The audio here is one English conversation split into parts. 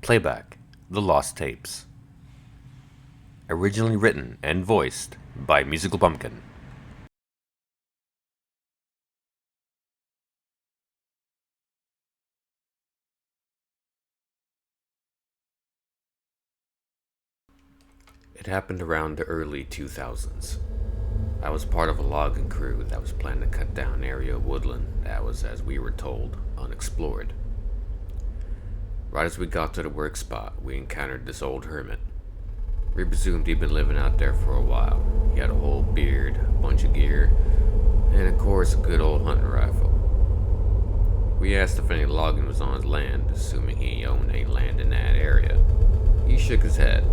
Playback, The Lost Tapes. Originally written and voiced by Musical Pumpkin. It happened around the early 2000s. I was part of a logging crew that was planning to cut down an area of woodland that was, as we were told, unexplored. Right as we got to the work spot, we encountered this old hermit. We presumed he'd been living out there for a while. He had a whole beard, a bunch of gear, and of course a good old hunting rifle. We asked if any logging was on his land, assuming he owned any land in that area. He shook his head.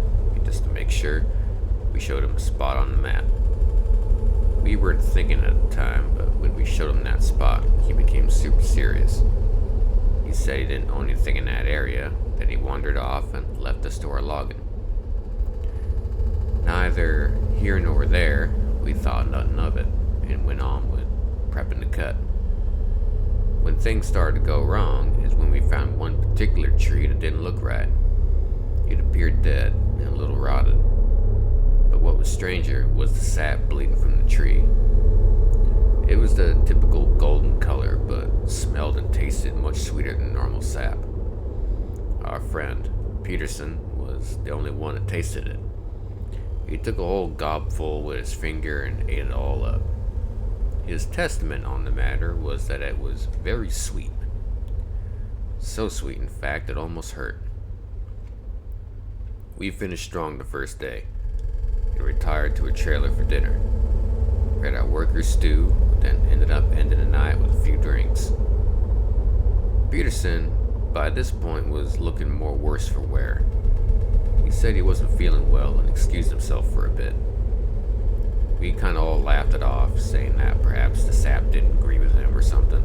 Just to make sure, we showed him a spot on the map. We weren't thinking at the time, but when we showed him that spot, he became super serious. He said he didn't own anything in that area, then he wandered off and left us to our logging. Neither here nor there, we thought nothing of it, and went on with prepping to cut. When things started to go wrong is when we found one particular tree that didn't look right. It appeared dead and a little rotted. But what was stranger was the sap bleeding from the tree. It was the typical golden color, but smelled and tasted much sweeter than normal sap. Our friend, Peterson, was the only one that tasted it. He took a whole gobful with his finger and ate it all up. His testament on the matter was that it was very sweet. So sweet, in fact, it almost hurt. We finished strong the first day and retired to a trailer for dinner. We had our workers' stew, then ended up ending the night with a few drinks. Peterson, by this point, was looking more worse for wear. He said he wasn't feeling well and excused himself for a bit. We kind of all laughed it off, saying that perhaps the sap didn't agree with him or something.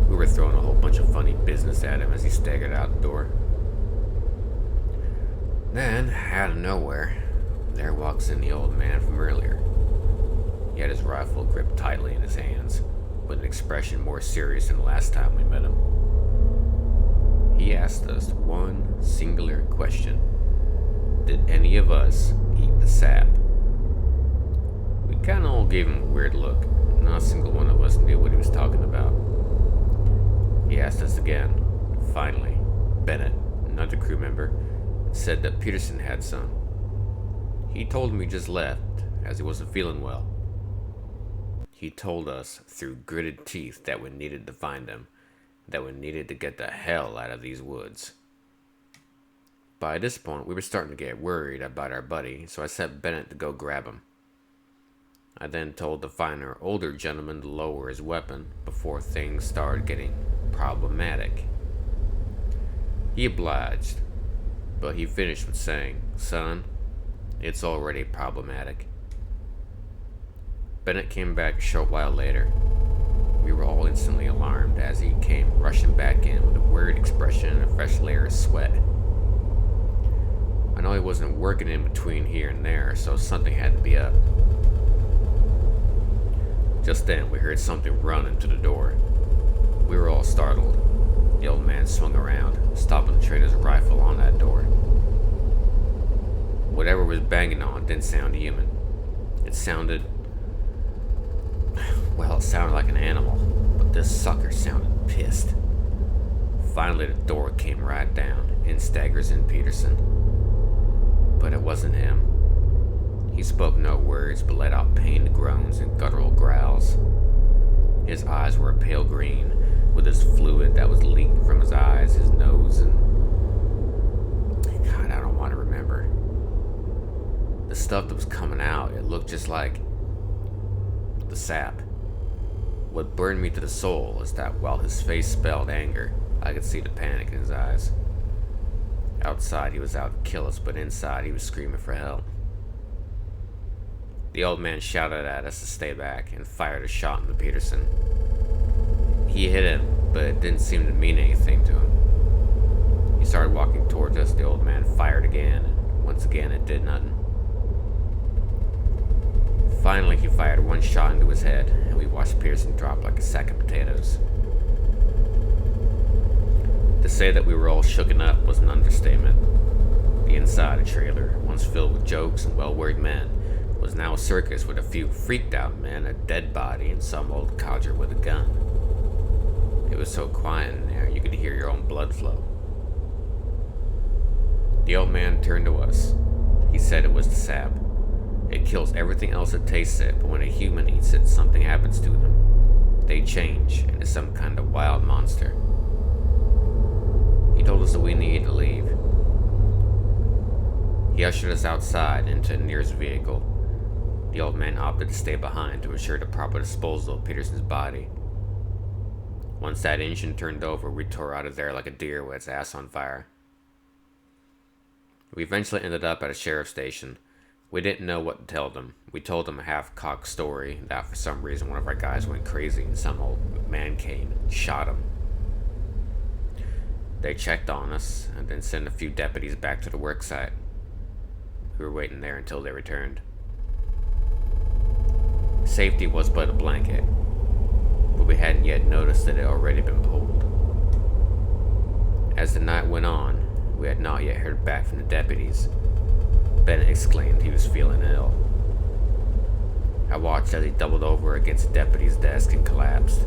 We were throwing a whole bunch of funny business at him as he staggered out the door. Then, out of nowhere, there walks in the old man from earlier. He had his rifle gripped tightly in his hands, with an expression more serious than the last time we met him. He asked us one singular question. Did any of us eat the sap? We kind of all gave him a weird look. Not a single one of us knew what he was talking about. He asked us again. Finally, Bennett, another crew member, said that Peterson had some. He told him he just left, as he wasn't feeling well. He told us through gritted teeth that we needed to find him, that we needed to get the hell out of these woods. By this point, we were starting to get worried about our buddy, so I sent Bennett to go grab him. I then told the finer, older gentleman to lower his weapon before things started getting problematic. He obliged, but he finished with saying, "Son, it's already problematic." Bennett came back a short while later. We were all instantly alarmed as he came rushing back in with a worried expression and a fresh layer of sweat. I know he wasn't working in between here and there, so something had to be up. Just then, we heard something run into the door. We were all startled. The old man swung around, stopping the trader's rifle on that door. Whatever was banging on didn't sound human. It sounded like an animal, but this sucker sounded pissed. Finally, the door came right down. In staggers in Peterson. But it wasn't him. He spoke no words, but let out pained groans and guttural growls. His eyes were a pale green, with this fluid that was leaking from his eyes, his nose, and God, I don't want to remember. The stuff that was coming out, it looked just like the sap. What burned me to the soul is that while his face spelled anger, I could see the panic in his eyes. Outside, he was out to kill us, but inside, he was screaming for help. The old man shouted at us to stay back and fired a shot into Peterson. He hit him, but it didn't seem to mean anything to him. He started walking towards us. The old man fired again, and once again, it did nothing. Finally, he fired one shot into his head, and we watched Peterson drop like a sack of potatoes. To say that we were all shooken up was an understatement. The inside of the trailer, once filled with jokes and well-worried men, was now a circus with a few freaked-out men, a dead body, and some old codger with a gun. It was so quiet in there you could hear your own blood flow. The old man turned to us. He said it was the sap. It kills everything else that tastes it, but when a human eats it, something happens to them. They change into some kind of wild monster. He told us that we needed to leave. He ushered us outside into the nearest vehicle. The old man opted to stay behind to ensure the proper disposal of Peterson's body. Once that engine turned over, we tore out of there like a deer with its ass on fire. We eventually ended up at a sheriff's station. We didn't know what to tell them. We told them a half-cocked story that for some reason one of our guys went crazy and some old man came and shot him. They checked on us and then sent a few deputies back to the worksite. We were waiting there until they returned. Safety was but a blanket, but we hadn't yet noticed that it had already been pulled. As the night went on, we had not yet heard back from the deputies. Bennett exclaimed he was feeling ill. I watched as he doubled over against the deputy's desk and collapsed.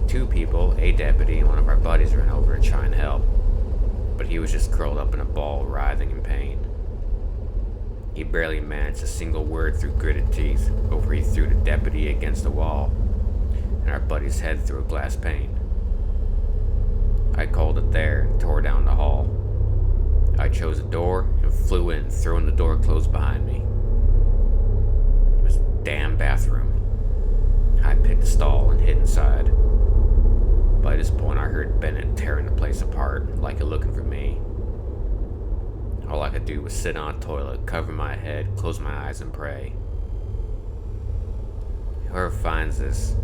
Two people, a deputy and one of our buddies, ran over to try and help, but he was just curled up in a ball, writhing in pain. He barely managed a single word through gritted teeth before he threw the deputy against the wall and our buddy's head through a glass pane. I called it there and tore down the hall. I chose a door and flew in, throwing the door closed behind me. It was a damn bathroom. I picked a stall and hid inside. By this point, I heard Bennett tearing the place apart, like looking for me. All I could do was sit on a toilet, cover my head, close my eyes, and pray. Whoever finds this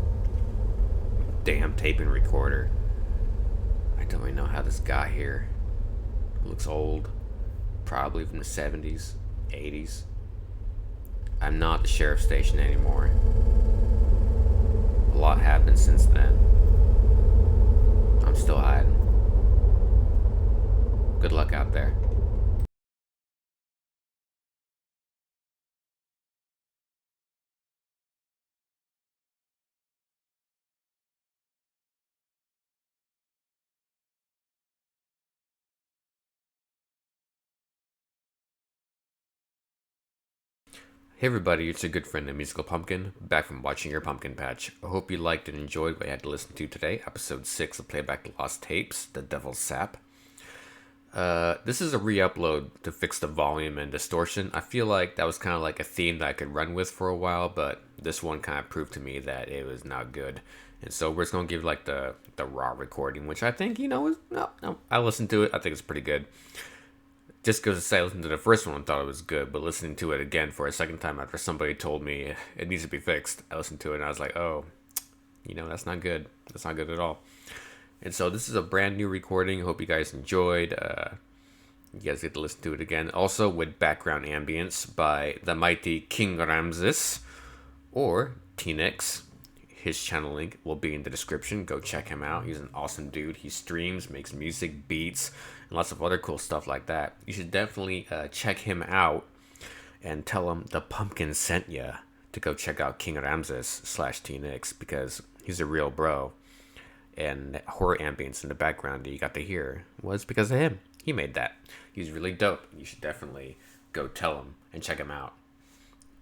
damn taping recorder, I don't really know how this got here. It looks old, probably from the 70s, 80s. I'm not at the sheriff's station anymore. A lot happened since then. I'm still hiding. Good luck out there. Hey everybody, it's your good friend the Musical Pumpkin, back from watching your pumpkin patch. I hope you liked and enjoyed what you had to listen to today, episode 6 of Playback the Lost Tapes, The Devil's Sap. This is a re-upload to fix the volume and distortion. I feel like that was kind of like a theme that I could run with for a while, but this one kind of proved to me that it was not good. And so we're just going to give like the raw recording, which I think, is, I listened to it, I think it's pretty good. Just because I listened to the first one and thought it was good, but listening to it again for a second time after somebody told me it needs to be fixed, I listened to it and I was like, oh, that's not good. That's not good at all. And so this is a brand new recording. I hope you guys enjoyed. You guys get to listen to it again. Also with background ambience by the mighty King Ramses or T-Nix. His channel link will be in the description. Go check him out. He's an awesome dude. He streams, makes music, beats, and lots of other cool stuff like that. You should definitely check him out and tell him the pumpkin sent ya to go check out King Ramses / T-Nix because he's a real bro. And that horror ambience in the background that you got to hear was because of him. He made that. He's really dope. You should definitely go tell him and check him out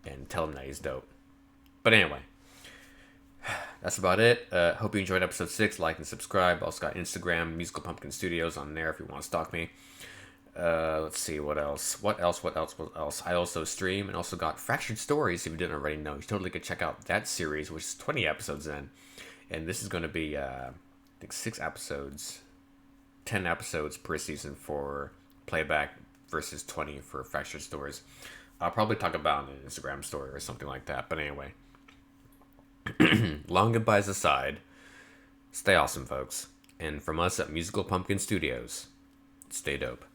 and tell him that he's dope. But anyway. That's about it. Hope you enjoyed episode 6. Like and subscribe. Also got Instagram, MusicalPumpkinStudios on there if you want to stalk me. Let's see, what else? What else? I also stream and also got Fractured Stories, if you didn't already know. You totally could check out that series, which is 20 episodes in. And this is going to be, I think 6 episodes, 10 episodes per season for Playback versus 20 for Fractured Stories. I'll probably talk about an Instagram story or something like that. But anyway. Long goodbyes aside, stay awesome, folks. And from us at Musical Pumpkin Studios, stay dope.